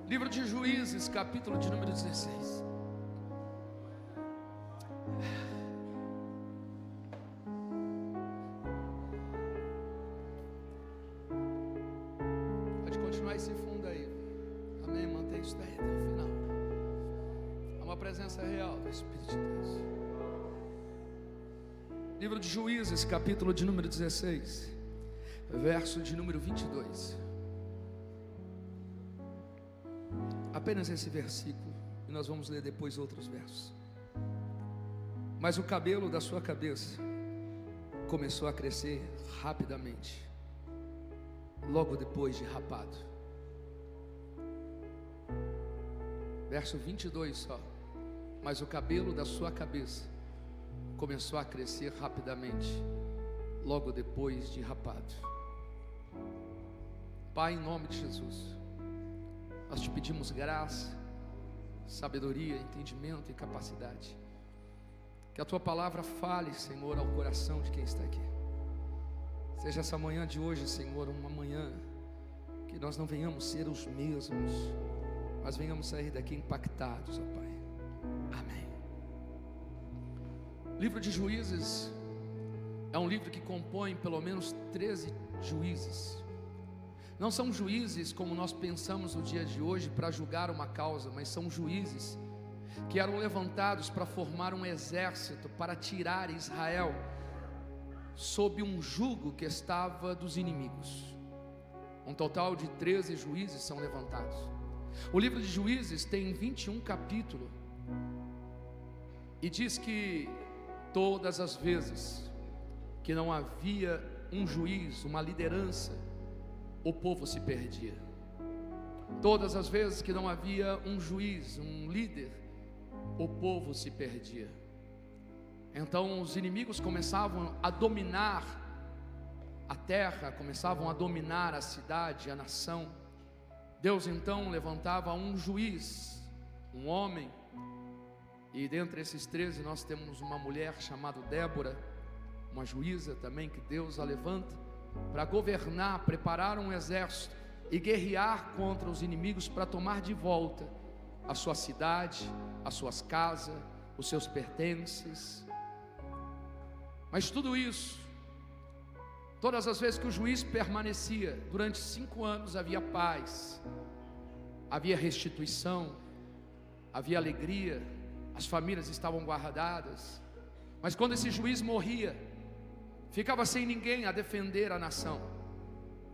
Livro de Juízes, capítulo de número 16. Pode continuar esse fundo aí. Amém, mantém isso daí até o final. Há uma presença real do Espírito de Deus. Livro de Juízes, capítulo de número 16, verso de número 22. Apenas esse versículo, e nós vamos ler depois outros versos. Mas o cabelo da sua cabeça começou a crescer rapidamente, logo depois de rapado. Verso 22 só. Mas o cabelo da sua cabeça começou a crescer rapidamente, logo depois de rapado. Pai, em nome de Jesus, nós te pedimos graça, sabedoria, entendimento e capacidade. Que a tua palavra fale, Senhor, ao coração de quem está aqui. Seja essa manhã de hoje, Senhor, uma manhã que nós não venhamos ser os mesmos, mas venhamos sair daqui impactados, ó Pai. Amém. O livro de Juízes é um livro que compõe pelo menos 13 juízes. Não são juízes como nós pensamos no dia de hoje para julgar uma causa, mas são juízes que eram levantados para formar um exército para tirar Israel sob um jugo que estava dos inimigos. Um total de 13 juízes são levantados. O livro de Juízes tem 21 capítulos e diz que todas as vezes que não havia um juiz, uma liderança, o povo se perdia. Todas as vezes que não havia um juiz, um líder, o povo se perdia. Então os inimigos começavam a dominar a terra, começavam a dominar a cidade, a nação. Deus então levantava um juiz, um homem, e dentre esses 13 nós temos uma mulher chamada Débora, uma juíza também que Deus a levanta para governar, preparar um exército e guerrear contra os inimigos para tomar de volta a sua cidade, as suas casas, os seus pertences. Mas tudo isso, todas as vezes que o juiz permanecia, durante 5 anos havia paz, havia restituição, havia alegria, as famílias estavam guardadas. Mas quando esse juiz morria, ficava sem ninguém a defender a nação.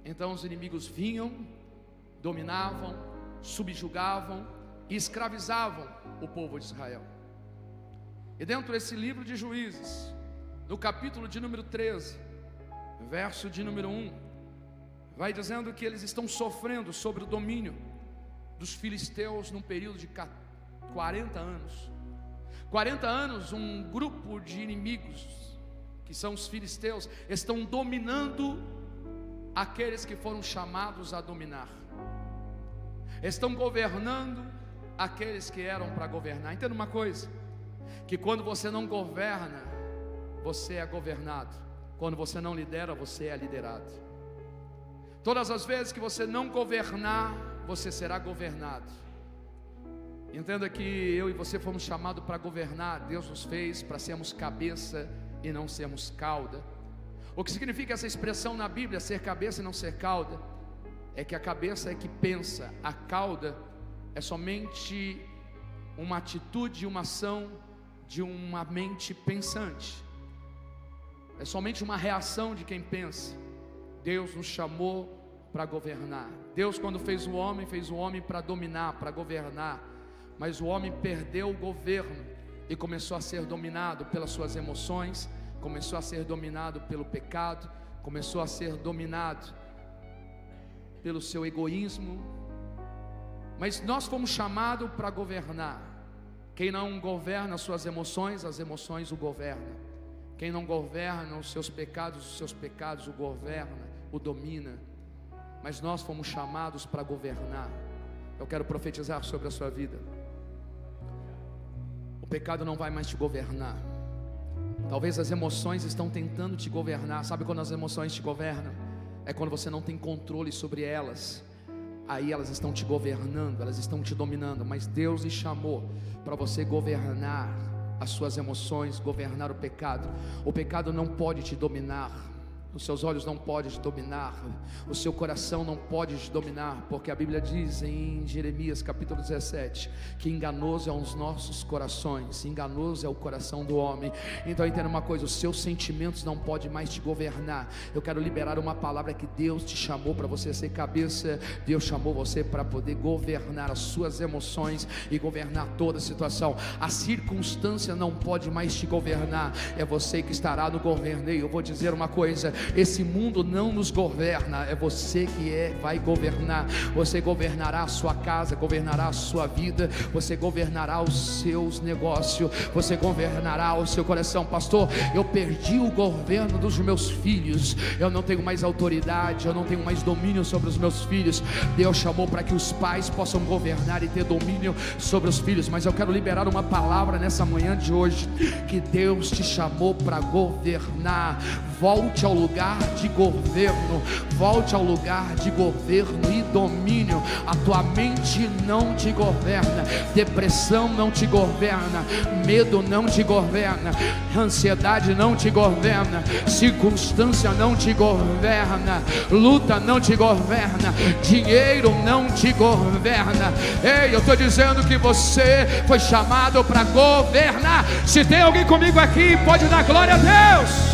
Então os inimigos vinham, dominavam, subjugavam e escravizavam o povo de Israel. E dentro desse livro de Juízes, no capítulo de número 13, verso de número 1, vai dizendo que eles estão sofrendo sobre o domínio dos filisteus num período de 40 anos. 40 anos, um grupo de inimigos, que são os filisteus, estão dominando aqueles que foram chamados a dominar. Estão governando aqueles que eram para governar. Entenda uma coisa, que quando você não governa, você é governado. Quando você não lidera, você é liderado. Todas as vezes que você não governar, você será governado. Entenda que eu e você fomos chamados para governar. Deus nos fez para sermos cabeça e não sermos cauda. O que significa essa expressão na Bíblia, ser cabeça e não ser cauda? É que a cabeça é que pensa, a cauda é somente uma atitude, uma ação de uma mente pensante. É somente uma reação de quem pensa. Deus nos chamou para governar. Deus, quando fez o homem para dominar, para governar. Mas o homem perdeu o governo e começou a ser dominado pelas suas emoções, começou a ser dominado pelo pecado, começou a ser dominado pelo seu egoísmo. Mas nós fomos chamados para governar. Quem não governa as suas emoções, as emoções o governam. Quem não governa os seus pecados o governa, o domina. Mas nós fomos chamados para governar. Eu quero profetizar sobre a sua vida. O pecado não vai mais te governar. Talvez as emoções estão tentando te governar. Sabe quando as emoções te governam? É quando você não tem controle sobre elas. aí elas estão te governando, elas estão te dominando. Mas Deus lhe chamou para você governar as suas emoções, governar o pecado. O pecado não pode te dominar, os seus olhos não podem te dominar, o seu coração não pode te dominar, porque a Bíblia diz em Jeremias capítulo 17, que enganoso é os nossos corações, enganoso é o coração do homem. Então entenda uma coisa, os seus sentimentos não podem mais te governar. Eu quero liberar uma palavra que Deus te chamou para você ser cabeça. Deus chamou você para poder governar as suas emoções e governar toda a situação. A circunstância não pode mais te governar, é você que estará no governo. E eu vou dizer uma coisa, esse mundo não nos governa, é você que vai governar. Você governará a sua casa, governará a sua vida, você governará os seus negócios, você governará o seu coração. Pastor, eu perdi o governo dos meus filhos, eu não tenho mais autoridade, eu não tenho mais domínio sobre os meus filhos. Deus chamou para que os pais possam governar e ter domínio sobre os filhos. Mas eu quero liberar uma palavra nessa manhã de hoje, que Deus te chamou para governar. Volte ao lugar de governo, volte ao lugar de governo e domínio. A tua mente não te governa, depressão não te governa, medo não te governa, ansiedade não te governa, circunstância não te governa, luta não te governa, dinheiro não te governa. Ei, eu estou dizendo que você foi chamado para governar. Se tem alguém comigo aqui, pode dar glória a Deus.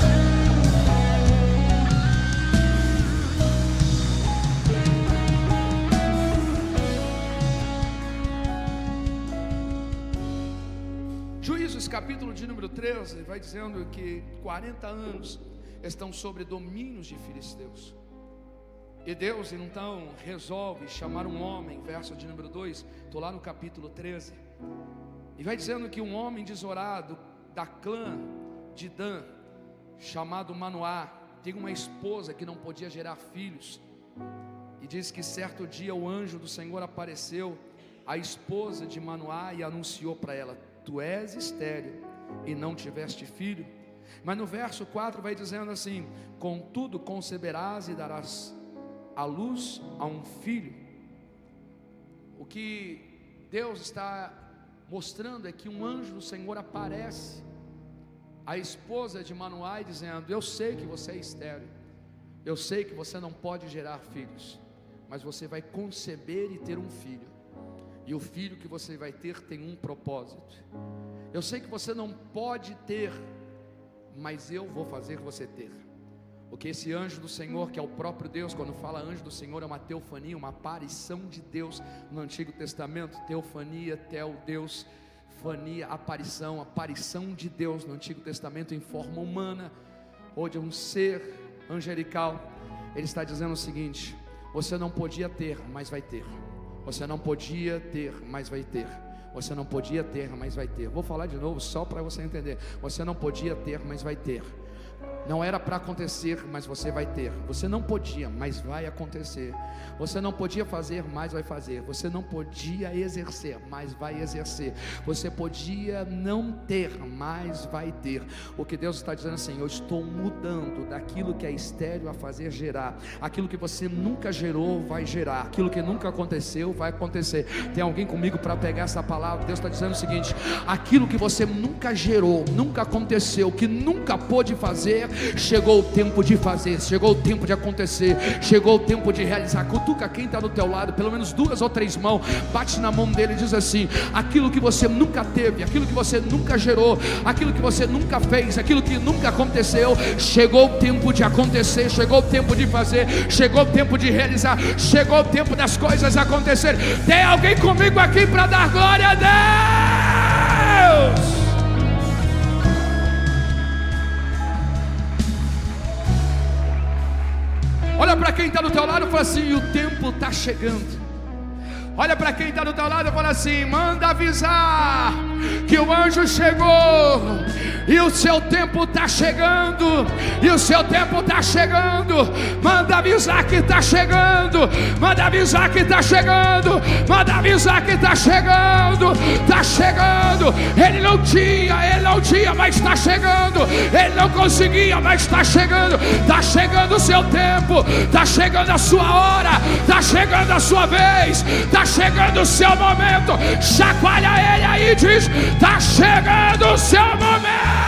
Capítulo de número 13 vai dizendo que 40 anos estão sobre domínios de filisteus. E Deus então resolve chamar um homem, verso de número 2, estou lá no capítulo 13, e vai dizendo que um homem de Zorá, da clã de Dan, chamado Manoá, tem uma esposa que não podia gerar filhos, e diz que certo dia o anjo do Senhor apareceu à esposa de Manoá e anunciou para ela: tu és estéril e não tiveste filho. Mas no verso 4 vai dizendo assim: contudo conceberás e darás à luz a um filho. O que Deus está mostrando é que um anjo do Senhor aparece à esposa de Manoá dizendo: eu sei que você é estéril, eu sei que você não pode gerar filhos, mas você vai conceber e ter um filho. E o filho que você vai ter tem um propósito. Eu sei que você não pode ter, mas eu vou fazer você ter. Porque esse anjo do Senhor, que é o próprio Deus, quando fala anjo do Senhor, é uma teofania, uma aparição de Deus no Antigo Testamento. Teofania, Deus, fania, aparição de Deus no Antigo Testamento em forma humana, ou de um ser angelical. Ele está dizendo o seguinte: você não podia ter, mas vai ter. Você não podia ter, mas vai ter. Você não podia ter, mas vai ter. Vou falar de novo só para você entender. Você não podia ter, mas vai ter. Não era para acontecer, mas você vai ter. Você não podia, mas vai acontecer. Você não podia fazer, mas vai fazer. Você não podia exercer, mas vai exercer. Você podia não ter, mas vai ter. O que Deus está dizendo assim: eu estou mudando daquilo que é estéril a fazer gerar. Aquilo que você nunca gerou vai gerar. Aquilo que nunca aconteceu vai acontecer. Tem alguém comigo para pegar essa palavra? Deus está dizendo o seguinte: aquilo que você nunca gerou, nunca aconteceu, que nunca pôde fazer, chegou o tempo de fazer, chegou o tempo de acontecer, chegou o tempo de realizar. Cutuca quem está do teu lado, pelo menos 2 ou 3 mãos, bate na mão dele e diz assim: aquilo que você nunca teve, aquilo que você nunca gerou, aquilo que você nunca fez, aquilo que nunca aconteceu, chegou o tempo de acontecer, chegou o tempo de fazer, chegou o tempo de realizar, chegou o tempo das coisas acontecerem. Tem alguém comigo aqui para dar glória a Deus? Olha para quem está do teu lado e fala assim: o tempo está chegando. Olha para quem está do teu lado e fala assim: manda avisar que o anjo chegou. e o seu tempo está chegando, e o seu tempo está chegando. Manda avisar que está chegando, manda avisar que está chegando, manda avisar que está chegando, está chegando. Ele não tinha, mas está chegando. Ele não conseguia, mas está chegando. Está chegando o seu tempo, está chegando a sua hora, está chegando a sua vez, está chegando o seu momento. Chacoalha ele aí e diz: está chegando o seu momento.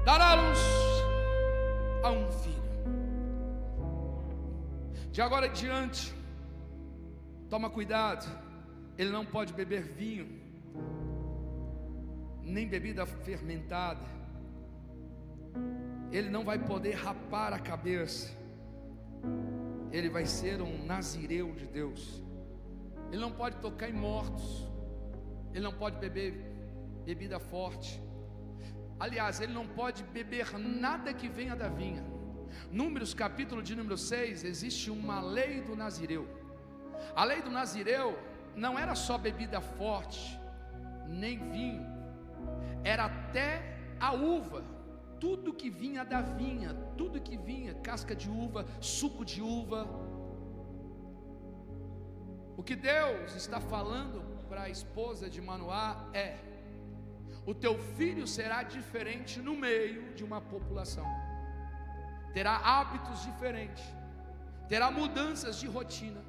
Dará luz a um filho. De agora em diante, toma cuidado, ele não pode beber vinho, nem bebida fermentada. Ele não vai poder rapar a cabeça. Ele vai ser um nazireu de Deus. Ele não pode tocar em mortos. Ele não pode beber bebida forte. Aliás, ele não pode beber nada que venha da vinha. Números, capítulo de número 6, existe uma lei do nazireu. A lei do nazireu não era só bebida forte, nem vinho, era até a uva. Tudo que vinha da vinha, tudo que vinha, casca de uva, suco de uva. O que Deus está falando para a esposa de Manoá é: o teu filho será diferente no meio de uma população, terá hábitos diferentes, terá mudanças de rotina.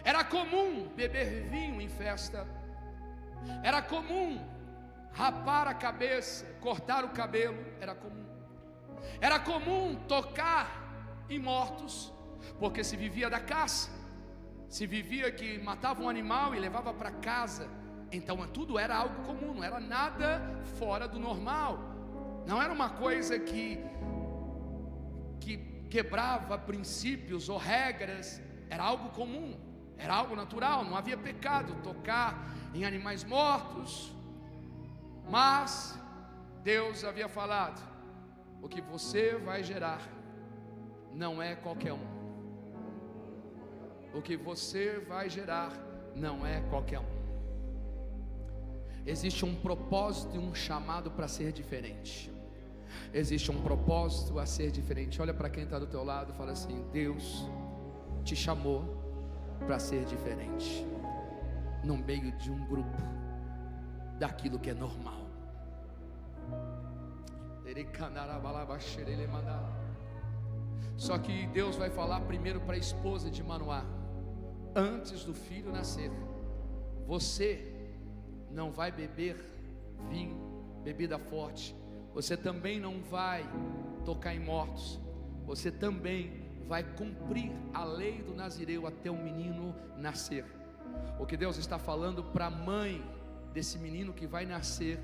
Era comum beber vinho em festa, era comum rapar a cabeça, cortar o cabelo, era comum tocar em mortos, porque se vivia da caça, se vivia que matava um animal e levava para casa. Então tudo era algo comum, não era nada fora do normal, não era uma coisa que quebrava princípios ou regras, era algo comum, era algo natural, não havia pecado tocar em animais mortos. Mas Deus havia falado: o que você vai gerar não é qualquer um. O que você vai gerar não é qualquer um. Existe um propósito e um chamado para ser diferente. Existe um propósito a ser diferente. Olha para quem está do teu lado e fala assim: Deus te chamou para ser diferente, no meio de um grupo daquilo que é normal. Só que Deus vai falar primeiro para a esposa de Manoá, antes do filho nascer: você não vai beber vinho, bebida forte, você também não vai tocar em mortos, você também vai cumprir a lei do nazireu até o menino nascer. O que Deus está falando para a mãe desse menino que vai nascer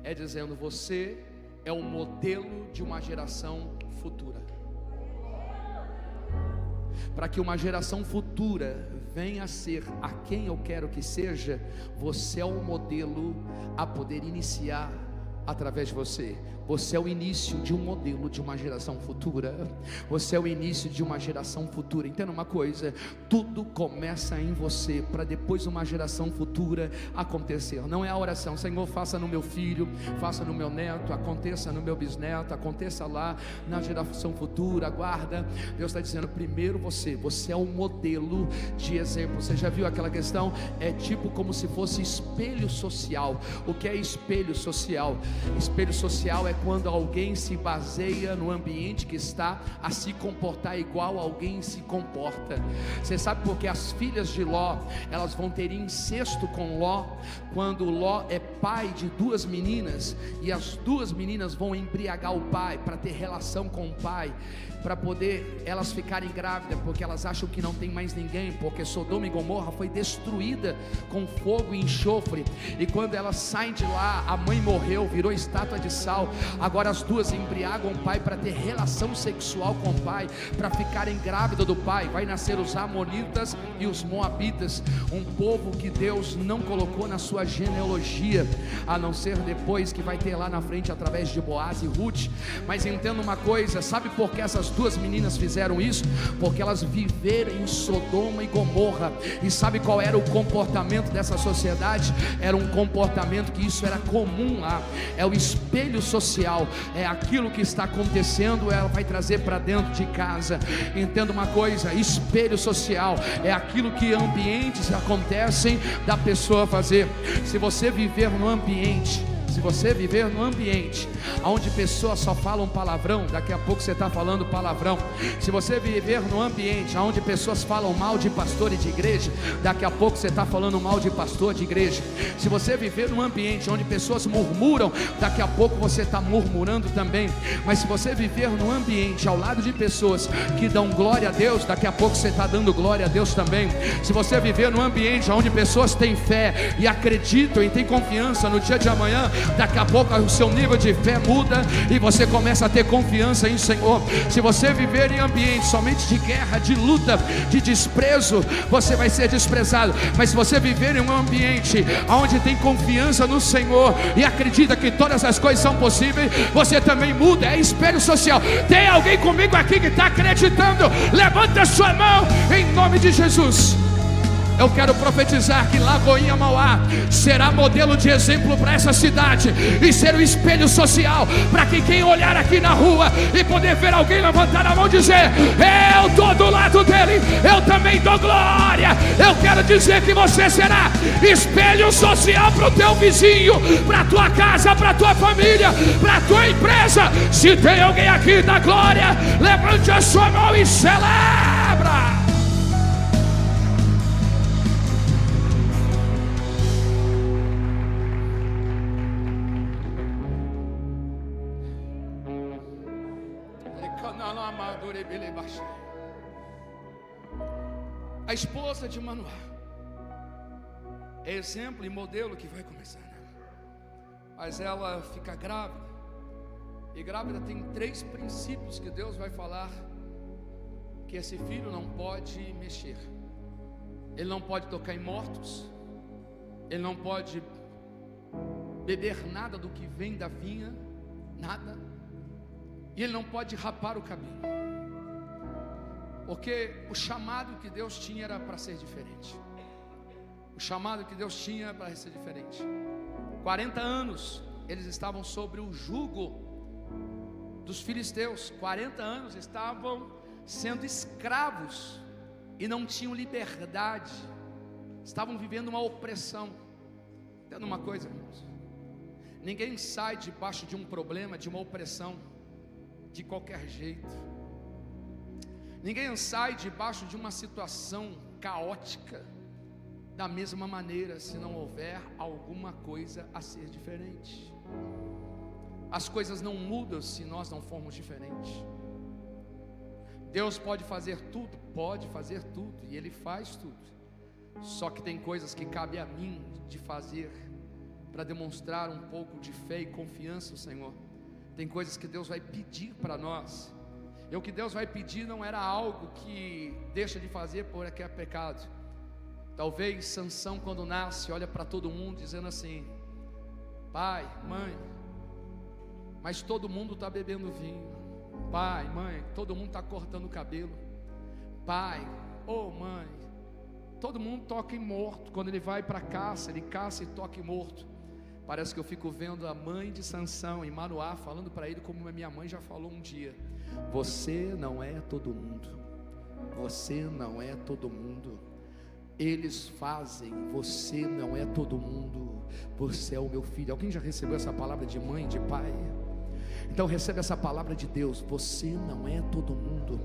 é dizendo: você é o modelo de uma geração futura. Para que uma geração futura venha a ser a quem eu quero que seja, você é o modelo a poder iniciar através de você. Você é o início de um modelo de uma geração futura. Você é o início de uma geração futura. Entenda uma coisa: tudo começa em você, para depois uma geração futura acontecer. Não é a oração: Senhor, faça no meu filho, faça no meu neto, aconteça no meu bisneto, aconteça lá na geração futura. Aguarda. Deus está dizendo: primeiro você é um modelo de exemplo. Você já viu aquela questão? É tipo como se fosse espelho social. O que é espelho social? Espelho social é quando alguém se baseia no ambiente que está a se comportar igual alguém se comporta. Você sabe por que as filhas de Ló, elas vão ter incesto com Ló, quando Ló é pai de duas meninas, e as duas meninas vão embriagar o pai para ter relação com o pai, para poder elas ficarem grávidas, porque elas acham que não tem mais ninguém, porque Sodoma e Gomorra foi destruída com fogo e enxofre, e quando elas saem de lá, a mãe morreu, virou virou estátua de sal. Agora as duas embriagam o pai para ter relação sexual com o pai, para ficarem grávidas do pai. Vai nascer os amonitas e os moabitas, um povo que Deus não colocou na sua genealogia, a não ser depois que vai ter lá na frente através de Boaz e Ruth. Mas entenda uma coisa, sabe por que essas duas meninas fizeram isso? Porque elas viveram em Sodoma e Gomorra. E sabe qual era o comportamento dessa sociedade? Era um comportamento que isso era comum lá. É o espelho social, é aquilo que está acontecendo, ela vai trazer para dentro de casa. Entenda uma coisa, espelho social é aquilo que ambientes acontecem da pessoa fazer. Se você viver no ambiente onde pessoas só falam palavrão, daqui a pouco você está falando palavrão. Se você viver no ambiente onde pessoas falam mal de pastor e de igreja, daqui a pouco você está falando mal de pastor de igreja. Se você viver num ambiente onde pessoas murmuram, daqui a pouco você está murmurando também. Mas se você viver num ambiente ao lado de pessoas que dão glória a Deus, daqui a pouco você está dando glória a Deus também. Se você viver num ambiente onde pessoas têm fé e acreditam e têm confiança no dia de amanhã, daqui a pouco o seu nível de fé muda e você começa a ter confiança em Senhor. Se você viver em ambiente somente de guerra, de luta, de desprezo, você vai ser desprezado. Mas se você viver em um ambiente onde tem confiança no Senhor e acredita que todas as coisas são possíveis, você também muda. É espelho social. Tem alguém comigo aqui que está acreditando? Levanta a sua mão em nome de Jesus. Eu quero profetizar que Lagoinha Mauá será modelo de exemplo para essa cidade e ser o espelho social para que quem olhar aqui na rua e poder ver alguém levantar a mão e dizer: eu estou do lado dele, eu também dou glória. Eu quero dizer que você será espelho social para o teu vizinho, para a tua casa, para a tua família, para a tua empresa. Se tem alguém aqui da glória, levante a sua mão e celebra. A esposa de Manoá é exemplo e modelo que vai começar, né? Mas ela fica grávida, e grávida tem 3 princípios que Deus vai falar que esse filho não pode mexer. Ele não pode tocar em mortos, ele não pode beber nada do que vem da vinha, nada, e ele não pode rapar o cabelo, porque o chamado que Deus tinha era para ser diferente. O chamado que Deus tinha para ser diferente. 40 anos eles estavam sobre o jugo dos filisteus. 40 anos estavam sendo escravos e não tinham liberdade. Estavam vivendo uma opressão. Entenda uma coisa, irmãos: ninguém sai debaixo de um problema, de uma opressão, de qualquer jeito. Ninguém sai debaixo de uma situação caótica da mesma maneira, se não houver alguma coisa a ser diferente. As coisas não mudam se nós não formos diferentes. Deus pode fazer tudo, e Ele faz tudo. Só que tem coisas que cabe a mim de fazer para demonstrar um pouco de fé e confiança no Senhor. Tem coisas que Deus vai pedir para nós, e o que Deus vai pedir não era algo que deixa de fazer porque é pecado. Talvez Sansão, quando nasce, olha para todo mundo dizendo assim: pai, mãe, mas todo mundo está bebendo vinho. Pai, mãe, todo mundo está cortando o cabelo. Pai, mãe, todo mundo toca em morto. Quando ele vai para caça, ele caça e toca em morto. Parece que eu fico vendo a mãe de Sansão em Manoá falando para ele como a minha mãe já falou um dia: você não é todo mundo. Você não é todo mundo. Eles fazem, você não é todo mundo. Você é o meu filho. Alguém já recebeu essa palavra de mãe, de pai? Então receba essa palavra de Deus: você não é todo mundo,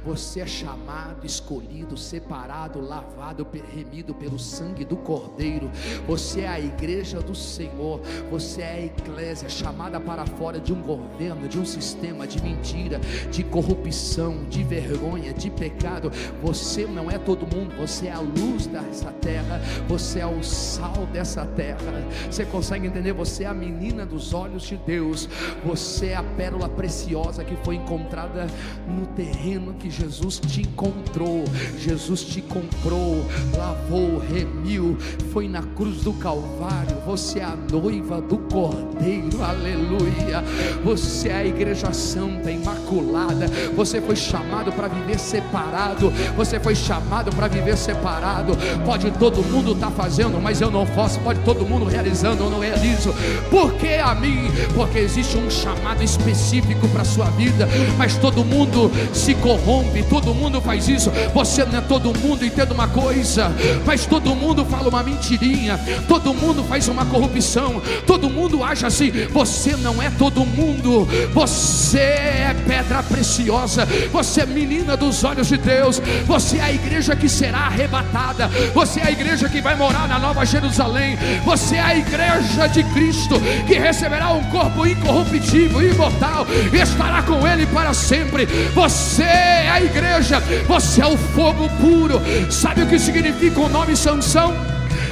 você é chamado, escolhido, separado, lavado, remido pelo sangue do Cordeiro. Você é a igreja do Senhor, você é a eclésia chamada para fora de um governo, de um sistema de mentira, de corrupção, de vergonha, de pecado. Você não é todo mundo, você é a luz dessa terra, você é o sal dessa terra. Você consegue entender? Você é a menina dos olhos de Deus, você é a pérola preciosa que foi encontrada no terreno que Jesus te encontrou. Jesus te comprou, lavou, remiu, foi na cruz do Calvário. Você é a noiva do Cordeiro, aleluia. Você é a igreja santa, imaculada. Você foi chamado para viver separado, você foi chamado para viver separado. Pode todo mundo estar fazendo, mas eu não posso. Pode todo mundo realizando, eu não realizo. Por que a mim? Porque existe um chamado específico para a sua vida, mas todo mundo se corrompe, todo mundo faz isso. Você não é todo mundo, entenda uma coisa, mas todo mundo fala uma mentirinha, todo mundo faz uma corrupção, todo mundo age assim. Você não é todo mundo, você é pedra preciosa, você é menina dos olhos de Deus, você é a igreja que será arrebatada, você é a igreja que vai morar na Nova Jerusalém, você é a igreja de Cristo que receberá um corpo incorruptível, imortal, e estará com Ele para sempre. Você é a igreja, você é o fogo puro. Sabe o que significa o nome Sansão?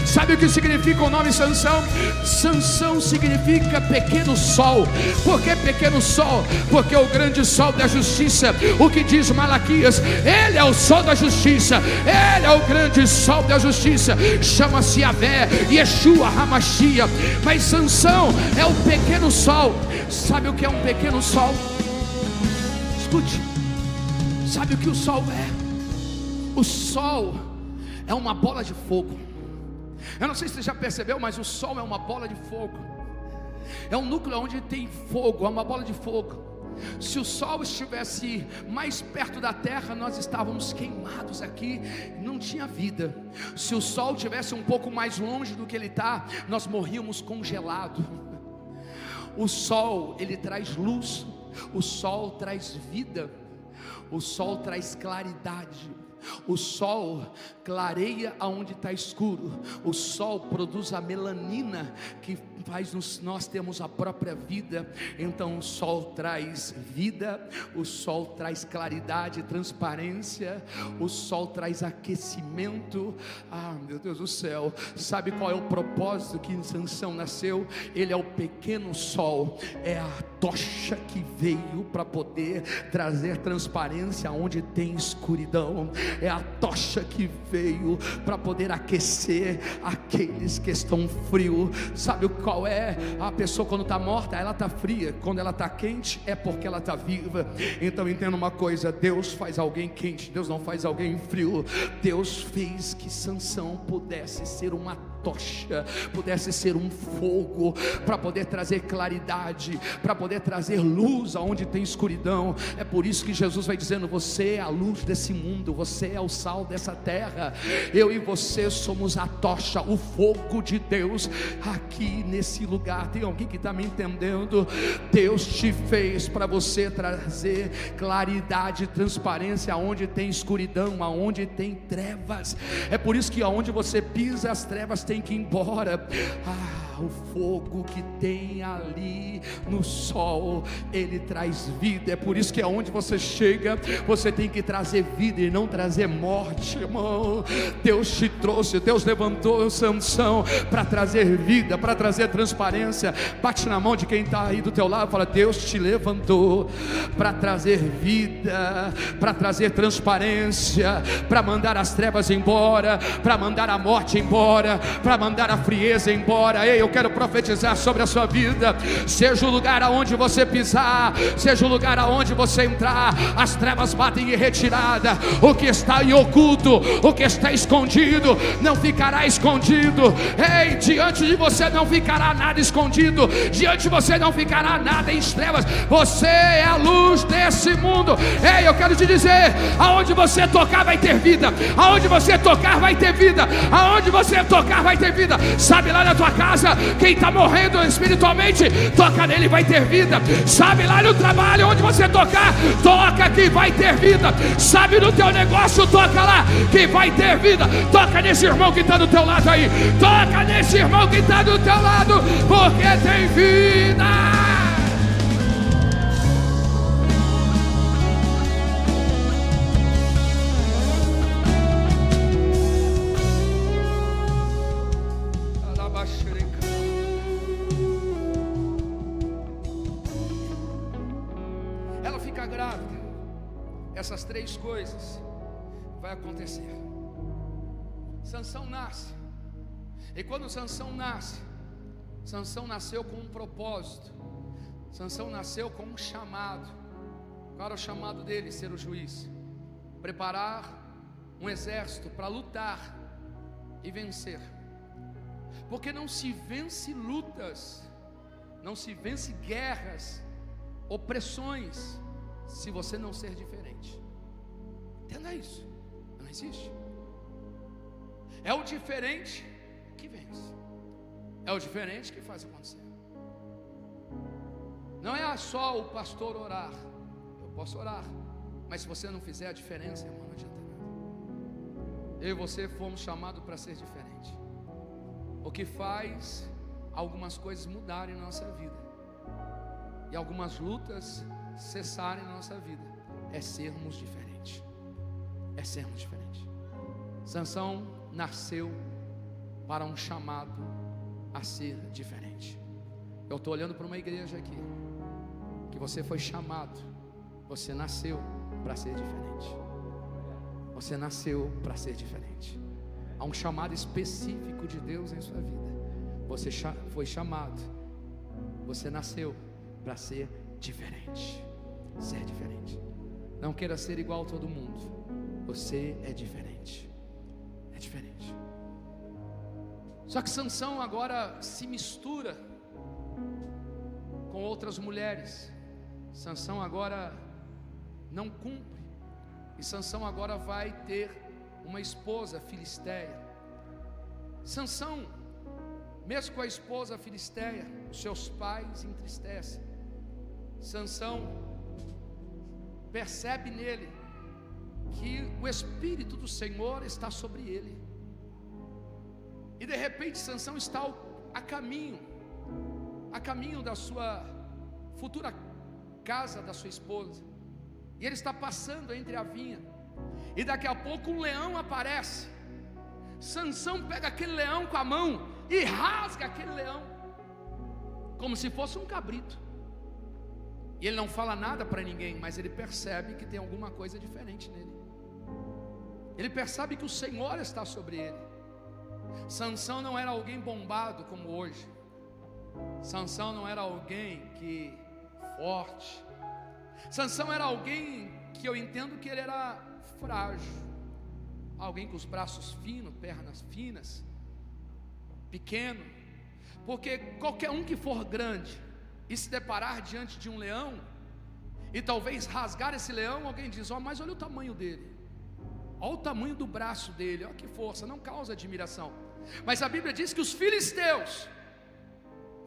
Sabe o que significa o nome Sansão? Sansão significa pequeno sol. Por que pequeno sol? Porque o grande sol da justiça, o que diz Malaquias, ele é o sol da justiça, ele é o grande sol da justiça. Chama-se Yahvé, Yeshua HaMashiach. Mas Sansão é o pequeno sol. Sabe o que é um pequeno sol? Escute. Sabe o que o sol é? O sol é uma bola de fogo. Eu não sei se você já percebeu, mas o sol é uma bola de fogo. É um núcleo onde tem fogo, é uma bola de fogo. Se o sol estivesse mais perto da terra, nós estávamos queimados aqui, não tinha vida. Se o sol estivesse um pouco mais longe do que ele está, nós morríamos congelados. O sol, ele traz luz, o sol traz vida, o sol traz claridade. O sol clareia aonde está escuro. O sol produz a melanina que faz nós termos a própria vida. Então o sol traz vida, o sol traz claridade, transparência, o sol traz aquecimento. Ah, meu Deus do céu, sabe qual é o propósito que em Sansão nasceu? Ele é o pequeno sol, é a tocha que veio para poder trazer transparência onde tem escuridão. É a tocha que veio para poder aquecer aqueles que estão frios. Sabe qual é? A pessoa quando está morta, ela está fria. Quando ela está quente, é porque ela está viva. Então entenda uma coisa: Deus faz alguém quente, Deus não faz alguém frio. Deus fez que Sansão pudesse ser uma tocha, pudesse ser um fogo, para poder trazer claridade, para poder trazer luz aonde tem escuridão. É por isso que Jesus vai dizendo: você é a luz desse mundo, você é o sal dessa terra. Eu e você somos a tocha, o fogo de Deus aqui nesse lugar. Tem alguém que está me entendendo? Deus te fez para você trazer claridade, transparência aonde tem escuridão, aonde tem trevas. É por isso que aonde você pisa, as trevas têm que ir embora. O fogo que tem ali no sol, ele traz vida. É por isso que aonde você chega, você tem que trazer vida e não trazer morte, irmão. Deus te trouxe, Deus levantou Sansão para trazer vida, para trazer transparência. Bate na mão de quem está aí do teu lado, fala: Deus te levantou para trazer vida, para trazer transparência, para mandar as trevas embora, para mandar a morte embora, para mandar a frieza embora. Ei, eu quero profetizar sobre a sua vida. Seja o lugar aonde você pisar, seja o lugar aonde você entrar, as trevas batem em retirada. O que está em oculto, o que está escondido, não ficará escondido. Ei, diante de você não ficará nada escondido, diante de você não ficará nada em trevas. Você é a luz desse mundo. Ei, eu quero te dizer: aonde você tocar vai ter vida, aonde você tocar vai ter vida, aonde você tocar vai ter vida. Sabe, lá na tua casa Quem está morrendo espiritualmente, toca nele, vai ter vida. Sabe, lá no trabalho, onde você tocar, toca que vai ter vida. Sabe, no teu negócio, toca lá que vai ter vida. Toca nesse irmão que está do teu lado aí. Toca nesse irmão que está do teu lado, porque tem vida. Ela fica grávida. Essas três coisas vai acontecer. Sansão nasce. E quando Sansão nasce, Sansão nasceu com um propósito. Sansão nasceu com um chamado. Qual era o chamado dele? Ser o juiz. Preparar um exército para lutar e vencer. Porque não se vence lutas, não se vence guerras, opressões, se você não ser diferente. Entenda isso. Não existe. É o diferente que vence. É o diferente que faz acontecer. Não é só o pastor orar. Eu posso orar, mas se você não fizer a diferença, irmão, não adianta nada. Eu e você fomos chamados para ser diferente. O que faz algumas coisas mudarem na nossa vida e algumas lutas cessarem na nossa vida é sermos diferentes. É sermos diferentes. Sansão nasceu para um chamado a ser diferente. Eu estou olhando para uma igreja aqui, que você foi chamado, você nasceu para ser diferente. Você nasceu para ser diferente. Há um chamado específico de Deus em sua vida. Você foi chamado, você nasceu para ser diferente. Ser diferente. Não queira ser igual a todo mundo. Você é diferente. É diferente. Só que Sansão agora se mistura com outras mulheres. Sansão agora não cumpre. E Sansão agora vai ter uma esposa filisteia. Sansão, mesmo com a esposa filisteia, os seus pais entristecem. Sansão percebe nele que o Espírito do Senhor está sobre ele. E de repente Sansão está a caminho da sua futura casa, da sua esposa. E ele está passando entre a vinha. E daqui a pouco um leão aparece. Sansão pega aquele leão com a mão e rasga aquele leão, como se fosse um cabrito. E ele não fala nada para ninguém, mas ele percebe que tem alguma coisa diferente nele. Ele percebe que o Senhor está sobre ele. Sansão não era alguém bombado como hoje. Sansão não era alguém que forte. Sansão era alguém que eu entendo que ele era frágil. Alguém com os braços finos, pernas finas, pequeno. Porque qualquer um que for grande e se deparar diante de um leão e talvez rasgar esse leão, alguém diz: ó, mas olha o tamanho dele, olha o tamanho do braço dele, olha que força, não causa admiração. Mas a Bíblia diz que os filisteus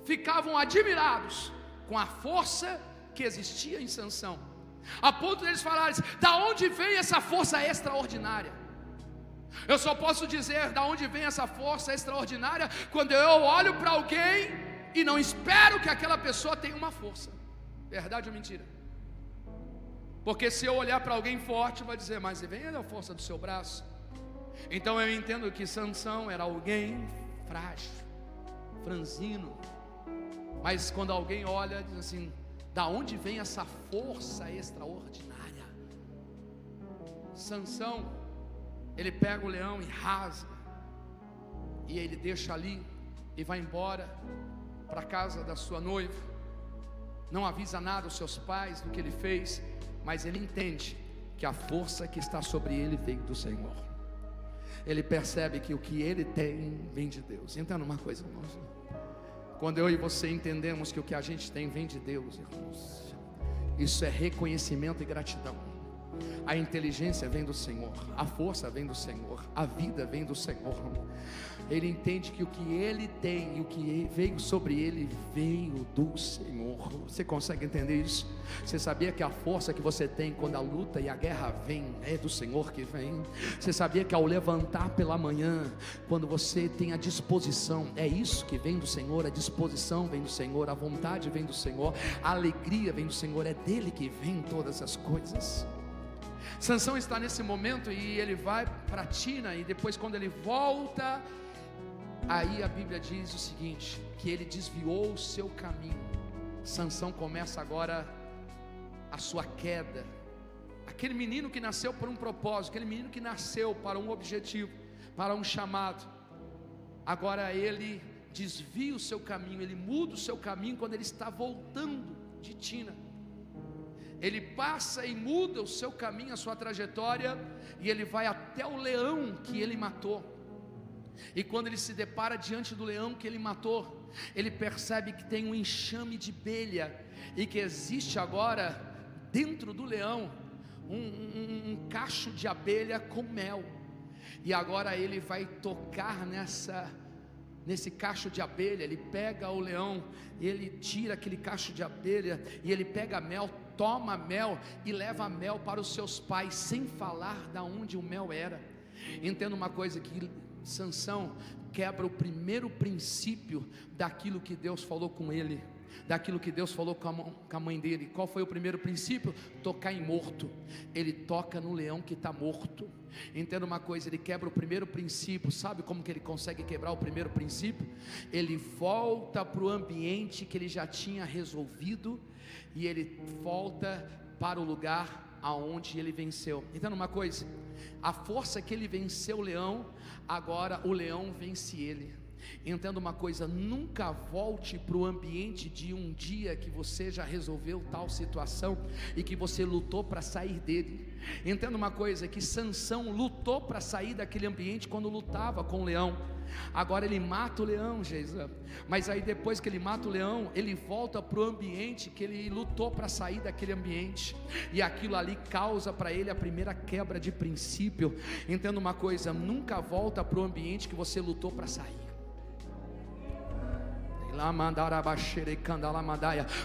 ficavam admirados com a força que existia em Sansão, a ponto deles falarem: da onde vem essa força extraordinária? Eu só posso dizer da onde vem essa força extraordinária quando eu olho para alguém e não espero que aquela pessoa tenha uma força. Verdade ou mentira? Porque se eu olhar para alguém forte, vai dizer: mas vem a força do seu braço. Então eu entendo que Sansão era alguém frágil, franzino. Mas quando alguém olha, diz assim: da onde vem essa força extraordinária? Sansão, ele pega o leão e rasga, e ele deixa ali e vai embora para a casa da sua noiva. Não avisa nada aos seus pais do que ele fez, mas ele entende que a força que está sobre ele veio do Senhor. Ele percebe que o que ele tem vem de Deus. Entenda uma coisa, irmãos. Quando eu e você entendemos que o que a gente tem vem de Deus, irmãos, isso é reconhecimento e gratidão. A inteligência vem do Senhor, a força vem do Senhor, a vida vem do Senhor. Ele entende que o que ele tem e o que veio sobre ele veio do Senhor. Você consegue entender isso? Você sabia que a força que você tem quando a luta e a guerra vem é do Senhor que vem? Você sabia que ao levantar pela manhã, quando você tem a disposição, é isso que vem do Senhor? A disposição vem do Senhor, a vontade vem do Senhor, a alegria vem do Senhor, é dele que vem todas as coisas. Sansão está nesse momento e ele vai para Tina, e depois quando ele volta, aí a Bíblia diz o seguinte, que ele desviou o seu caminho. Sansão começa agora a sua queda. Aquele menino que nasceu por um propósito, aquele menino que nasceu para um objetivo, para um chamado, agora ele desvia o seu caminho, ele muda o seu caminho quando ele está voltando de Tina. Ele passa e muda o seu caminho, a sua trajetória, e ele vai até o leão que ele matou. E quando ele se depara diante do leão que ele matou, ele percebe que tem um enxame de abelha, e que existe agora dentro do leão um cacho de abelha com mel. E agora ele vai tocar nesse cacho de abelha. Ele pega o leão, ele tira aquele cacho de abelha, e ele pega a mel, toma mel e leva mel para os seus pais, sem falar da onde o mel era. Entenda uma coisa, que Sansão quebra o primeiro princípio daquilo que Deus falou com ele, daquilo que Deus falou com a mãe dele. Qual foi o primeiro princípio? Tocar em morto. Ele toca no leão que está morto. Entenda uma coisa, ele quebra o primeiro princípio. Sabe como que ele consegue quebrar o primeiro princípio? Ele volta para o ambiente que ele já tinha resolvido, e ele volta para o lugar aonde ele venceu. Entenda uma coisa, a força que ele venceu o leão, agora o leão vence ele. Entenda uma coisa, nunca volte para o ambiente de um dia que você já resolveu tal situação e que você lutou para sair dele. Entenda uma coisa, que Sansão lutou para sair daquele ambiente quando lutava com o leão. Agora ele mata o leão, Jesus. Mas aí depois que ele mata o leão, ele volta para o ambiente que ele lutou para sair daquele ambiente, e aquilo ali causa para ele a primeira quebra de princípio. Entenda uma coisa, nunca volta para o ambiente que você lutou para sair.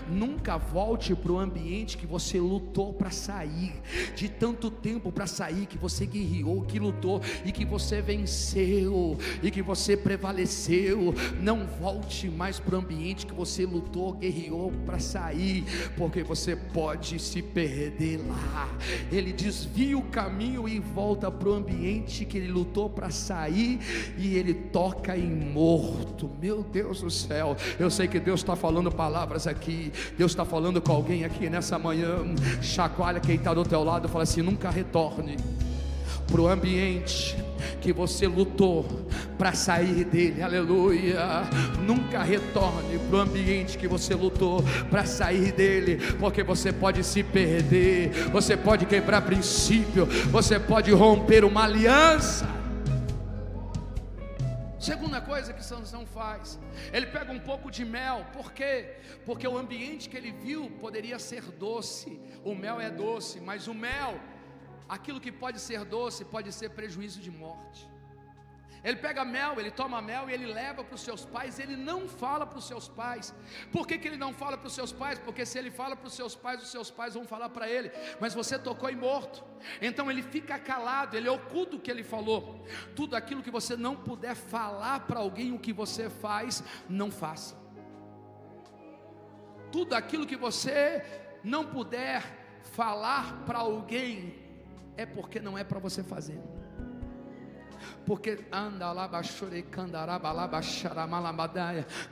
Nunca volte para o ambiente que você lutou para sair, de tanto tempo para sair, que você guerreou, que lutou e que você venceu e que você prevaleceu. Não volte mais para o ambiente que você lutou, guerreou para sair, porque você pode se perder lá. Ele desvia o caminho e volta para o ambiente que ele lutou para sair, e ele toca em morto. Meu Deus do céu, eu sei que Deus está falando palavras aqui. Deus está falando com alguém aqui nessa manhã. Chacoalha quem está do teu lado e fala assim: nunca retorne para o ambiente que você lutou para sair dele. Aleluia. Nunca retorne para o ambiente que você lutou para sair dele, porque você pode se perder, você pode quebrar princípio, você pode romper uma aliança. Segunda coisa que Sansão faz, ele pega um pouco de mel. Por quê? Porque o ambiente que ele viu poderia ser doce. O mel é doce, mas o mel, aquilo que pode ser doce, pode ser prejuízo de morte. Ele pega mel, ele toma mel e ele leva para os seus pais. Ele não fala para os seus pais. Por que ele não fala para os seus pais? Porque se ele fala para os seus pais vão falar para ele: mas você tocou em morto. Então ele fica calado, ele oculta o que ele falou. Tudo aquilo que você não puder falar para alguém o que você faz, não faça. Tudo aquilo que você não puder falar para alguém, é porque não é para você fazer. Porque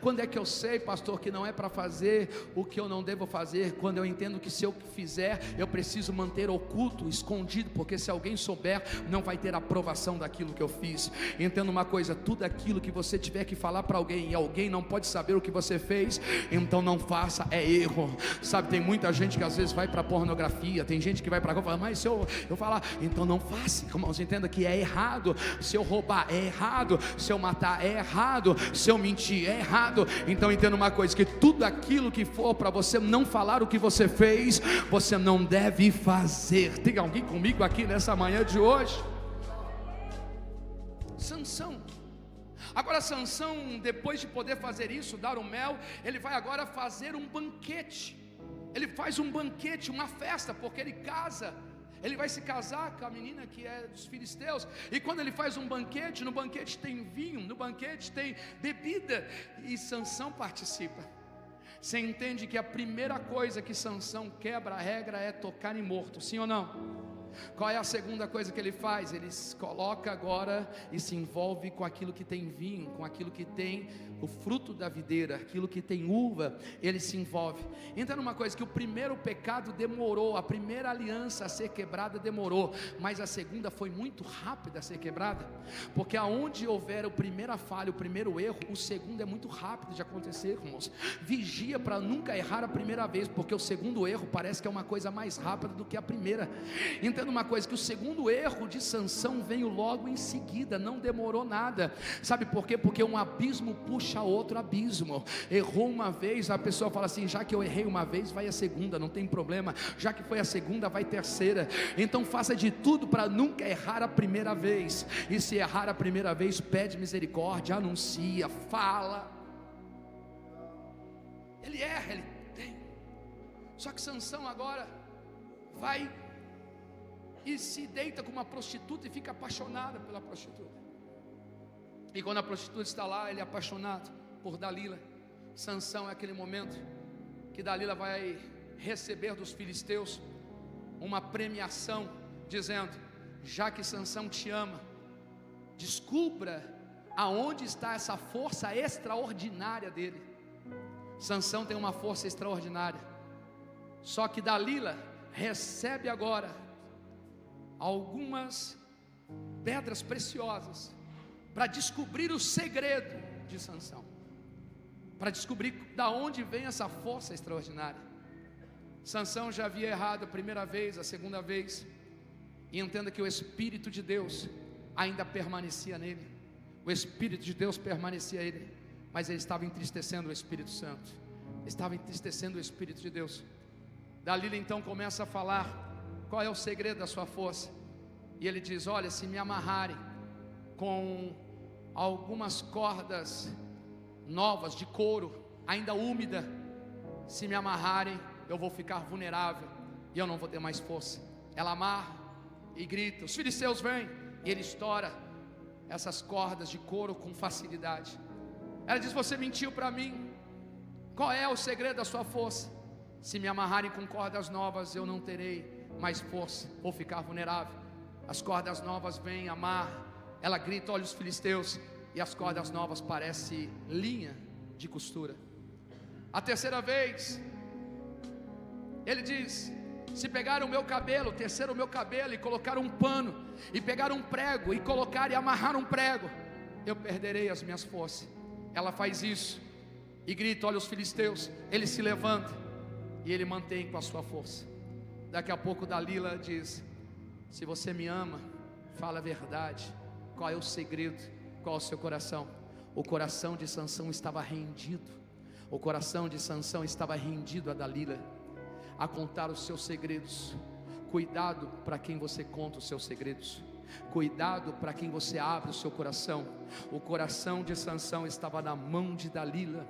quando é que eu sei, pastor, que não é para fazer o que eu não devo fazer? Quando eu entendo que se eu fizer, eu preciso manter oculto, escondido, porque se alguém souber, não vai ter aprovação daquilo que eu fiz. Entenda uma coisa, tudo aquilo que você tiver que falar para alguém e alguém não pode saber o que você fez, então não faça, é erro. Sabe, tem muita gente que às vezes vai para pornografia, tem gente que vai para fala, mas se eu falar, então não faça. Irmãos, entenda que é errado. Se eu roubar é errado, se eu matar é errado, se eu mentir é errado. Então entenda uma coisa, que tudo aquilo que for para você não falar o que você fez, você não deve fazer. Tem alguém comigo aqui nessa manhã de hoje? Sansão. Agora Sansão, depois de poder fazer isso, dar o mel, ele vai agora fazer um banquete. Ele faz um banquete, uma festa, porque ele casa. Ele vai se casar com a menina que é dos filisteus. E quando ele faz um banquete, no banquete tem vinho, no banquete tem bebida, e Sansão participa. Você entende que a primeira coisa que Sansão quebra a regra é tocar em morto, sim ou não? Qual é a segunda coisa que ele faz? Ele se coloca agora e se envolve com aquilo que tem vinho, com aquilo que tem o fruto da videira, aquilo que tem uva, ele se envolve. Entenda uma coisa, que o primeiro pecado demorou, a primeira aliança a ser quebrada demorou, mas a segunda foi muito rápida a ser quebrada, porque aonde houver a primeira falha, o primeiro erro, o segundo é muito rápido de acontecer, irmãos. Vigia para nunca errar a primeira vez, porque o segundo erro parece que é uma coisa mais rápida do que a primeira. Entenda uma coisa, que o segundo erro de Sansão veio logo em seguida, não demorou nada. Sabe por quê? Porque um abismo puxa outro abismo. Errou uma vez, a pessoa fala assim: já que eu errei uma vez, vai a segunda, não tem problema. Já que foi a segunda, vai a terceira. Então faça de tudo para nunca errar a primeira vez. E se errar a primeira vez, pede misericórdia, anuncia, fala. Ele erra, ele tem. Só que Sansão agora vai e se deita com uma prostituta e fica apaixonado pela prostituta. E quando a prostituta está lá, ele é apaixonado por Dalila. Sansão é aquele momento que Dalila vai receber dos filisteus uma premiação, dizendo: já que Sansão te ama, descubra aonde está essa força extraordinária dele. Sansão tem uma força extraordinária, só que Dalila recebe agora algumas pedras preciosas para descobrir o segredo de Sansão, para descobrir da onde vem essa força extraordinária. Sansão já havia errado a primeira vez, a segunda vez, e entenda que o Espírito de Deus ainda permanecia nele. O Espírito de Deus permanecia nele, mas ele estava entristecendo o Espírito Santo, estava entristecendo o Espírito de Deus. Dalila então começa a falar qual é o segredo da sua força, e ele diz: olha, se me amarrarem com algumas cordas novas de couro, ainda úmida, se me amarrarem, eu vou ficar vulnerável e eu não vou ter mais força. Ela amarra e grita, os filisteus vêm, e ele estoura essas cordas de couro com facilidade. Ela diz: você mentiu para mim, qual é o segredo da sua força? Se me amarrarem com cordas novas, eu não terei mais força, vou ficar vulnerável. As cordas novas vêm, amarra, ela grita, olha os filisteus, e as cordas novas parecem linha de costura. A terceira vez, ele diz: se pegaram o meu cabelo, teceram o meu cabelo e colocaram um pano, e pegaram um prego e colocaram e amarraram um prego, eu perderei as minhas forças. Ela faz isso e grita, olha os filisteus. Ele se levanta e ele mantém com a sua força. Daqui a pouco Dalila diz: se você me ama, fala a verdade. Qual é o segredo? Qual é o seu coração? O coração de Sansão estava rendido. O coração de Sansão estava rendido a Dalila, a contar os seus segredos. Cuidado para quem você conta os seus segredos. Cuidado para quem você abre o seu coração. O coração de Sansão estava na mão de Dalila,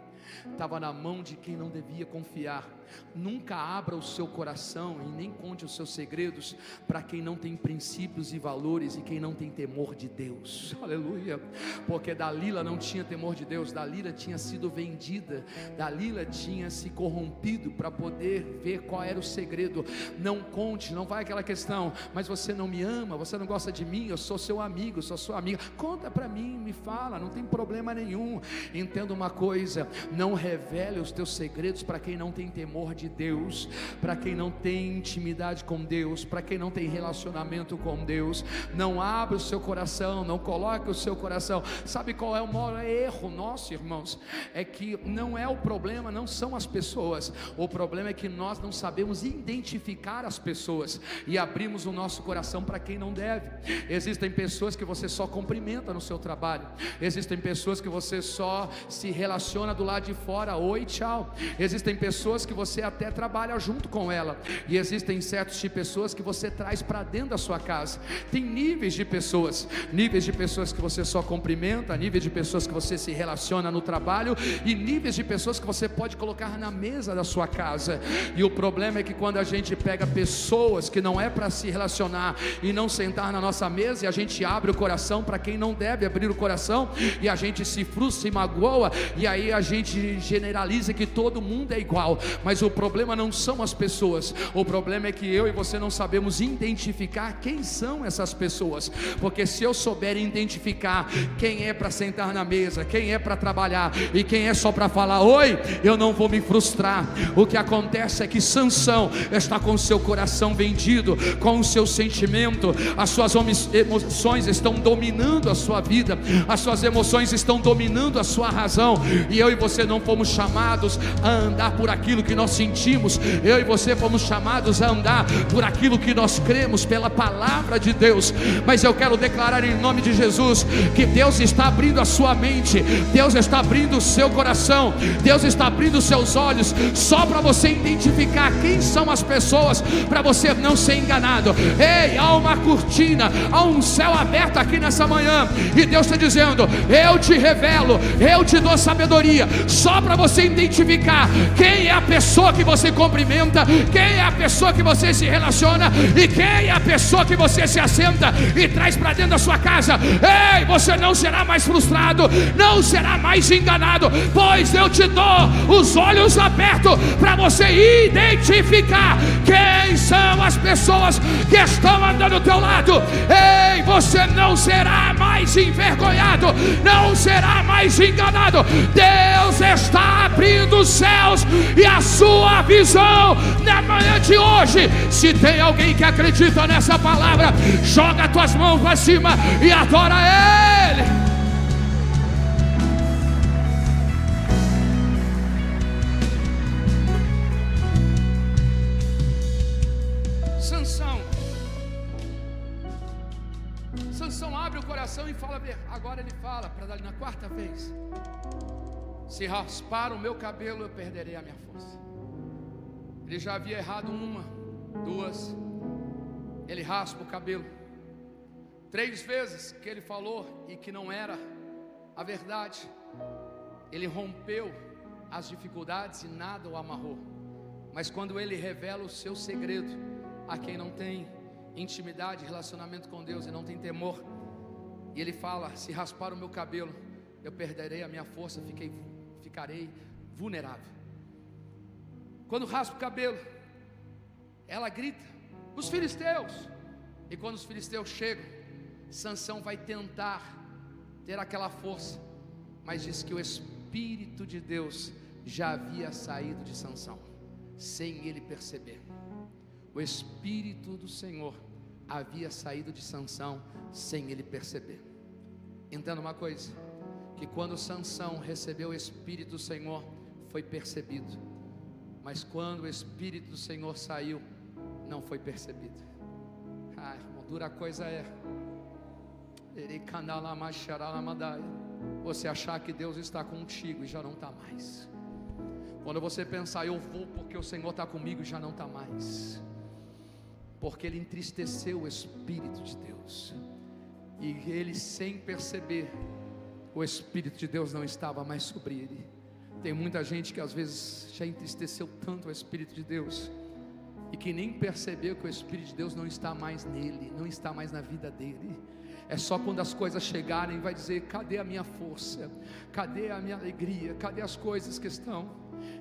estava na mão de quem não devia confiar. Nunca abra o seu coração e nem conte os seus segredos para quem não tem princípios e valores e quem não tem temor de Deus. Aleluia. Porque Dalila não tinha temor de Deus. Dalila tinha sido vendida, Dalila tinha se corrompido para poder ver qual era o segredo. Não conte, não vai aquela questão: mas você não me ama, você não gosta de mim, eu sou seu amigo, sou sua amiga. Conta para mim, me fala, não tem problema nenhum. Entenda uma coisa: Não revele os teus segredos para quem não tem temor de Deus, para quem não tem intimidade com Deus, para quem não tem relacionamento com Deus. Não abra o seu coração, não coloque o seu coração. Sabe qual é o maior erro nosso, irmãos? É que não é o problema, não são as pessoas. O problema é que nós não sabemos identificar as pessoas e abrimos o nosso coração para quem não deve. Existem pessoas que você só cumprimenta no seu trabalho. Existem pessoas que você só se relaciona do lado de fora, oi, tchau. Existem pessoas que você até trabalha junto com ela, e existem certos tipos de pessoas que você traz para dentro da sua casa. Tem níveis de pessoas que você só cumprimenta, níveis de pessoas que você se relaciona no trabalho, e níveis de pessoas que você pode colocar na mesa da sua casa. E o problema é que quando a gente pega pessoas que não é para se relacionar e não sentar na nossa mesa, e a gente abre o coração para quem não deve abrir o coração, e a gente se frustra e magoa, e aí a gente generaliza que todo mundo é igual. Mas o problema não são as pessoas, o problema é que eu e você não sabemos identificar quem são essas pessoas. Porque se eu souber identificar quem é para sentar na mesa, quem é para trabalhar e quem é só para falar oi, eu não vou me frustrar. O que acontece é que Sansão está com o seu coração vendido, com o seu sentimento, as suas emoções estão dominando a sua vida, as suas emoções estão dominando a sua razão. E eu e você não fomos chamados a andar por aquilo que nós sentimos, eu e você fomos chamados a andar por aquilo que nós cremos, pela palavra de Deus. Mas eu quero declarar em nome de Jesus que Deus está abrindo a sua mente, Deus está abrindo o seu coração, Deus está abrindo os seus olhos, só para você identificar quem são as pessoas, para você não ser enganado. Ei, há uma cortina, há um céu aberto aqui nessa manhã, e Deus está dizendo: eu te revelo, eu te dou sabedoria, só para você identificar quem é a pessoa que você cumprimenta, quem é a pessoa que você se relaciona, e quem é a pessoa que você se assenta e traz para dentro da sua casa. Ei, você não será mais frustrado, não será mais enganado, pois eu te dou os olhos abertos para você identificar quem são as pessoas que estão andando ao teu lado. Ei, você não será mais envergonhado, não será mais enganado. Deus está abrindo os céus e a sua visão na manhã de hoje. Se tem alguém que acredita nessa palavra, joga tuas mãos para cima e adora Ele. Sansão abre o coração e fala, agora ele fala para dar na quarta vez: se raspar o meu cabelo, eu perderei a minha força. Ele já havia errado uma, duas, ele raspa o cabelo. 3 vezes que ele falou e que não era a verdade, ele rompeu as dificuldades e nada o amarrou. Mas quando ele revela o seu segredo a quem não tem intimidade, relacionamento com Deus e não tem temor, e ele fala: se raspar o meu cabelo, eu perderei a minha força, ficarei vulnerável. Quando raspa o cabelo, ela grita: os filisteus! E quando os filisteus chegam, Sansão vai tentar ter aquela força, mas diz que o Espírito de Deus já havia saído de Sansão, sem ele perceber. O Espírito do Senhor havia saído de Sansão sem ele perceber. Entenda uma coisa, que quando Sansão recebeu o Espírito do Senhor, foi percebido, mas quando o Espírito do Senhor saiu, não foi percebido. Irmão, dura coisa é você achar que Deus está contigo e já não está mais. Quando você pensar, eu vou porque o Senhor está comigo, já não está mais, porque ele entristeceu o Espírito de Deus, e ele, sem perceber, o Espírito de Deus não estava mais sobre ele. Tem muita gente que às vezes já entristeceu tanto o Espírito de Deus, e que nem percebeu que o Espírito de Deus não está mais nele, não está mais na vida dele. É só quando as coisas chegarem, vai dizer: cadê a minha força? Cadê a minha alegria? Cadê as coisas que estão?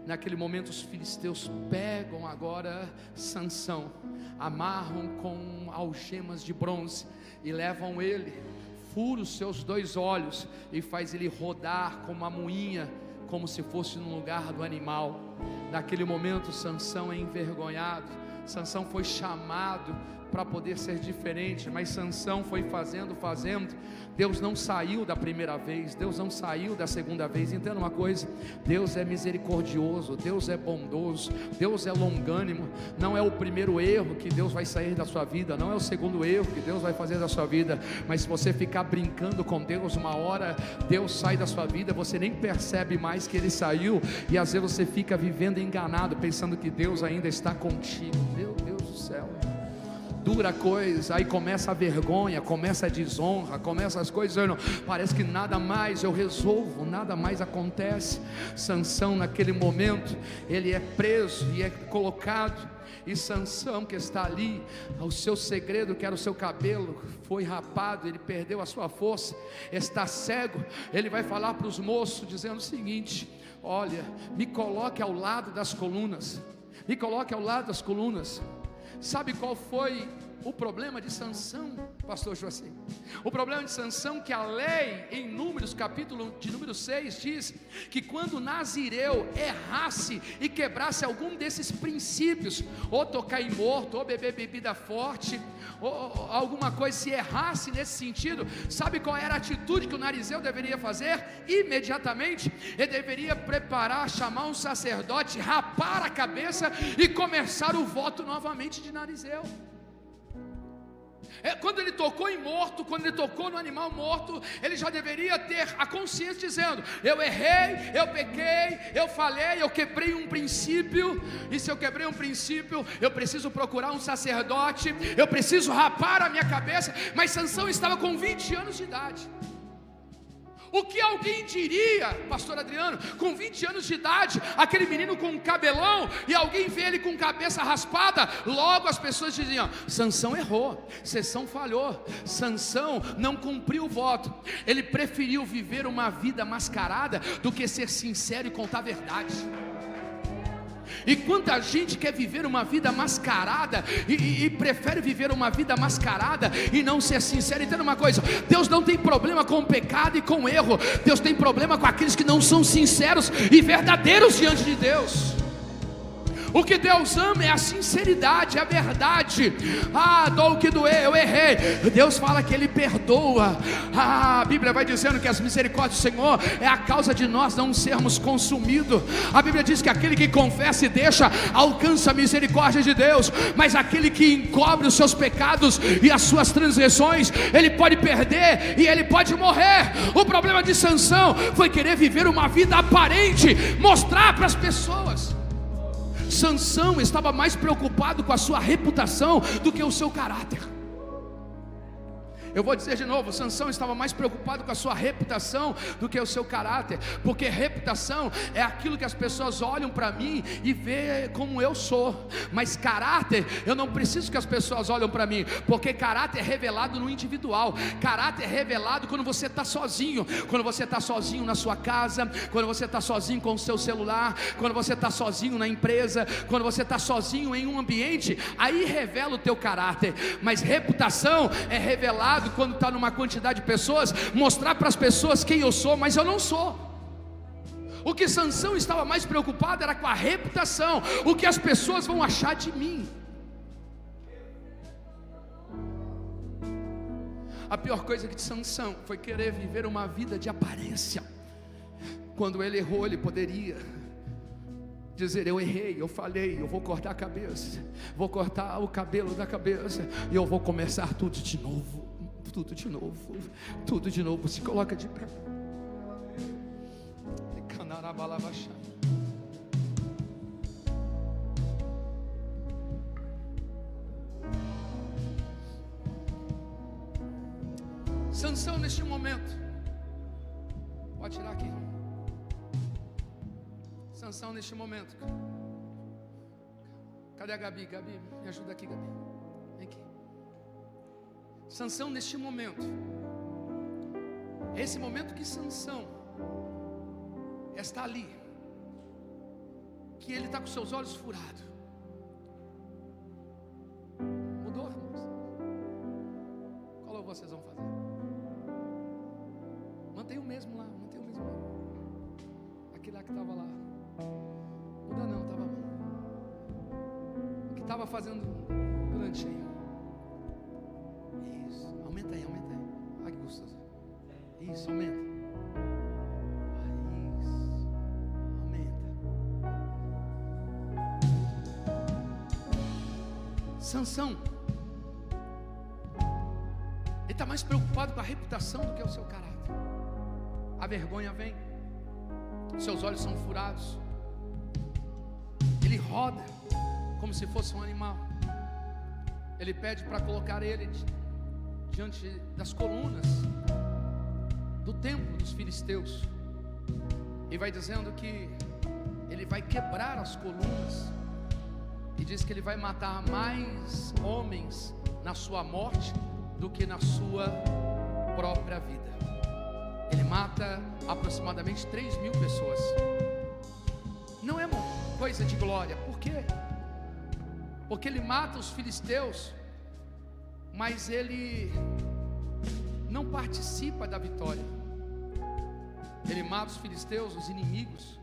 Naquele momento os filisteus pegam agora Sansão, amarram com algemas de bronze e levam ele, furam os seus 2 olhos e faz ele rodar como uma moinha como se fosse no lugar do animal. Naquele momento Sansão é envergonhado. Sansão foi chamado para poder ser diferente, mas Sansão foi fazendo. Deus não saiu da primeira vez, Deus não saiu da segunda vez. Entenda uma coisa: Deus é misericordioso, Deus é bondoso, Deus é longânimo. Não é o primeiro erro que Deus vai sair da sua vida, não é o segundo erro que Deus vai fazer da sua vida, mas se você ficar brincando com Deus, uma hora Deus sai da sua vida, você nem percebe mais que Ele saiu, e às vezes você fica vivendo enganado, pensando que Deus ainda está contigo. Meu Deus do céu, dura coisa, aí começa a vergonha, começa a desonra, começa as coisas, parece que nada mais eu resolvo, nada mais acontece. Sansão naquele momento, ele é preso e é colocado, e Sansão que está ali, o seu segredo que era o seu cabelo, foi rapado, ele perdeu a sua força, está cego. Ele vai falar para os moços, dizendo o seguinte: olha, me coloque ao lado das colunas, me coloque ao lado das colunas. Sabe qual foi o problema de Sansão, pastor Joacim? O problema de Sansão, que a lei em Números, capítulo de número 6, diz que quando o nazireu errasse e quebrasse algum desses princípios, ou tocar em morto, ou beber bebida forte, ou alguma coisa, se errasse nesse sentido, sabe qual era a atitude que o narizeu deveria fazer? Imediatamente, ele deveria preparar, chamar um sacerdote, rapar a cabeça e começar o voto novamente de narizeu. Quando ele tocou em morto, quando ele tocou no animal morto, ele já deveria ter a consciência dizendo: eu errei, eu pequei, eu falhei, eu quebrei um princípio, e se eu quebrei um princípio, eu preciso procurar um sacerdote, eu preciso rapar a minha cabeça. Mas Sansão estava com 20 anos de idade. O que alguém diria, pastor Adriano, com 20 anos de idade, aquele menino com um cabelão, e alguém vê ele com cabeça raspada, logo as pessoas diziam: Sansão errou, Sansão falhou, Sansão não cumpriu o voto. Ele preferiu viver uma vida mascarada do que ser sincero e contar a verdade. E quanta gente quer viver uma vida mascarada e prefere viver uma vida mascarada e não ser sincero. Entenda uma coisa: Deus não tem problema com o pecado e com o erro. Deus tem problema com aqueles que não são sinceros e verdadeiros diante de Deus. O que Deus ama é a sinceridade, a verdade. Dou o que doer, eu errei. Deus fala que Ele perdoa. A Bíblia vai dizendo que as misericórdias do Senhor é a causa de nós não sermos consumidos. A Bíblia diz que aquele que confessa e deixa, alcança a misericórdia de Deus. Mas aquele que encobre os seus pecados e as suas transgressões, ele pode perder e ele pode morrer. O problema de Sansão foi querer viver uma vida aparente, mostrar para as pessoas. Sansão estava mais preocupado com a sua reputação do que o seu caráter. Eu vou dizer de novo: Sansão estava mais preocupado com a sua reputação do que o seu caráter, porque reputação é aquilo que as pessoas olham para mim e vê como eu sou, mas caráter, eu não preciso que as pessoas olhem para mim, porque caráter é revelado no individual. Caráter é revelado quando você está sozinho, quando você está sozinho na sua casa, quando você está sozinho com o seu celular, quando você está sozinho na empresa, quando você está sozinho em um ambiente, aí revela o teu caráter. Mas reputação é revelado quando está numa quantidade de pessoas, mostrar para as pessoas quem eu sou, mas eu não sou. O que Sansão estava mais preocupado era com a reputação, o que as pessoas vão achar de mim. A pior coisa que de Sansão foi querer viver uma vida de aparência. Quando ele errou, ele poderia dizer: eu errei, eu falhei, eu vou cortar a cabeça, vou cortar o cabelo da cabeça e eu vou começar tudo de novo. Tudo de novo, tudo de novo. Se coloca de pé. Sansão neste momento, pode tirar aqui. Sansão neste momento. Cadê a Gabi? Gabi, me ajuda aqui, Gabi. Vem aqui. Sansão neste momento, esse momento que Sansão está ali, que ele está com seus olhos furados, mudou, irmãos? Qual vocês vão fazer? Mantém o mesmo lá, mantém o mesmo lá. aquele lá que estava lá. Muda não, estava. O que estava fazendo durante aí. Isso, aumenta aí. Ai, que gostoso. Isso, aumenta. Isso, aumenta. Sansão, ele está mais preocupado com a reputação do que o seu caráter. A vergonha vem, seus olhos são furados, ele roda como se fosse um animal. Ele pede para colocar ele diante das colunas do templo dos filisteus, e vai dizendo que ele vai quebrar as colunas, e diz que ele vai matar mais homens na sua morte do que na sua própria vida. Ele mata aproximadamente 3.000 pessoas. Não é uma coisa de glória. Por quê? Porque ele mata os filisteus, mas ele não participa da vitória. Ele mata os filisteus, os inimigos,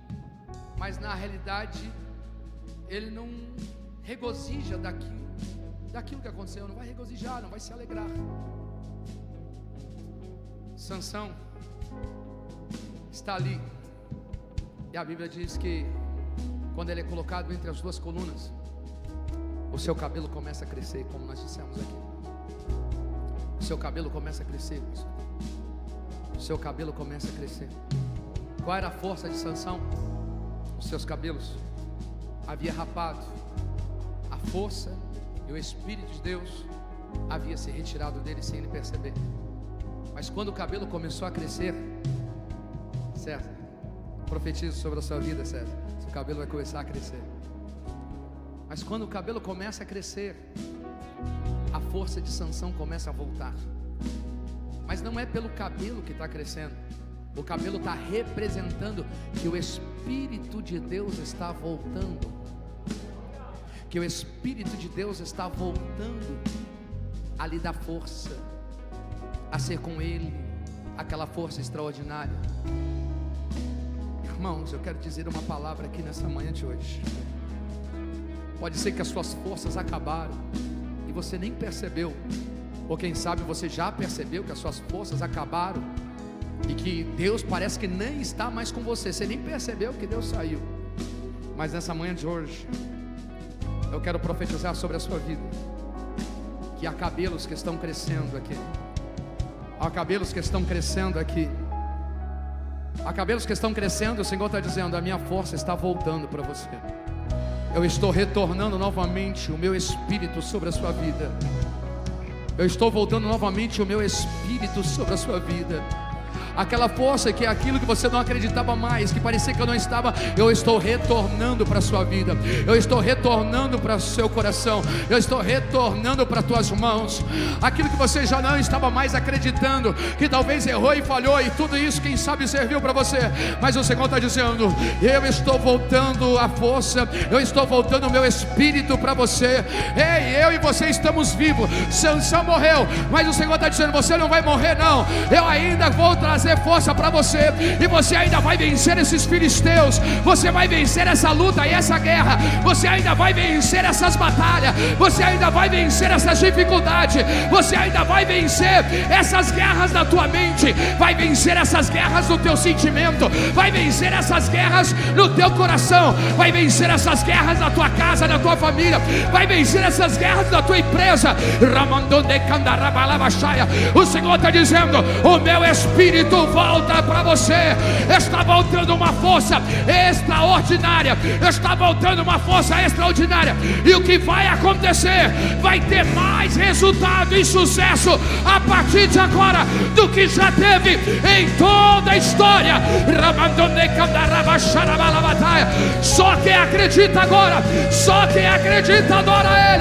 mas na realidade ele não regozija daquilo que aconteceu. Não vai regozijar, não vai se alegrar. Sansão está ali, e a Bíblia diz que quando ele é colocado entre as duas colunas, o seu cabelo começa a crescer, como nós dissemos aqui. O seu cabelo começa a crescer. O seu cabelo começa a crescer. Qual era a força de Sansão? Os seus cabelos havia rapado. A força e o Espírito de Deus havia se retirado dele sem ele perceber. Mas quando o cabelo começou a crescer, César, profetizo sobre a sua vida, César, seu cabelo vai começar a crescer. Mas quando o cabelo começa a crescer, a força de Sansão começa a voltar. Mas não é pelo cabelo que está crescendo. O cabelo está representando que o Espírito de Deus está voltando. Que o Espírito de Deus está voltando a lhe dar força, a ser com Ele aquela força extraordinária. Irmãos, eu quero dizer uma palavra aqui nessa manhã de hoje. Pode ser que as suas forças acabaram e você nem percebeu, ou quem sabe você já percebeu que as suas forças acabaram e que Deus parece que nem está mais com você. Você nem percebeu que Deus saiu. Mas nessa manhã de hoje eu quero profetizar sobre a sua vida, que há cabelos que estão crescendo aqui. Há cabelos que estão crescendo aqui. Há cabelos que estão crescendo. O Senhor está dizendo: a minha força está voltando para você. Eu estou retornando novamente o meu Espírito sobre a sua vida. Eu estou voltando novamente o meu Espírito sobre a sua vida. Aquela força que é aquilo que você não acreditava mais, que parecia que eu não estava, eu estou retornando para a sua vida. Eu estou retornando para o seu coração. Eu estou retornando para as tuas mãos. Aquilo que você já não estava mais acreditando, que talvez errou e falhou, e tudo isso quem sabe serviu para você. Mas o Senhor está dizendo: eu estou voltando a força, eu estou voltando o meu Espírito para você. Ei, eu e você estamos vivos. Sansão morreu, mas o Senhor está dizendo: você não vai morrer não. Eu ainda vou trazer força para você, e você ainda vai vencer esses filisteus. Você vai vencer essa luta e essa guerra. Você ainda vai vencer essas batalhas. Você ainda vai vencer essas dificuldades. Você ainda vai vencer essas guerras na tua mente. Vai vencer essas guerras no teu sentimento. Vai vencer essas guerras no teu coração. Vai vencer essas guerras na tua casa, na tua família. Vai vencer essas guerras na tua empresa. O Senhor está dizendo: o meu Espírito volta para você. Está voltando uma força extraordinária. Está voltando uma força extraordinária. E o que vai acontecer? Vai ter mais resultado e sucesso a partir de agora do que já teve em toda a história. Só quem acredita agora, só quem acredita adora Ele.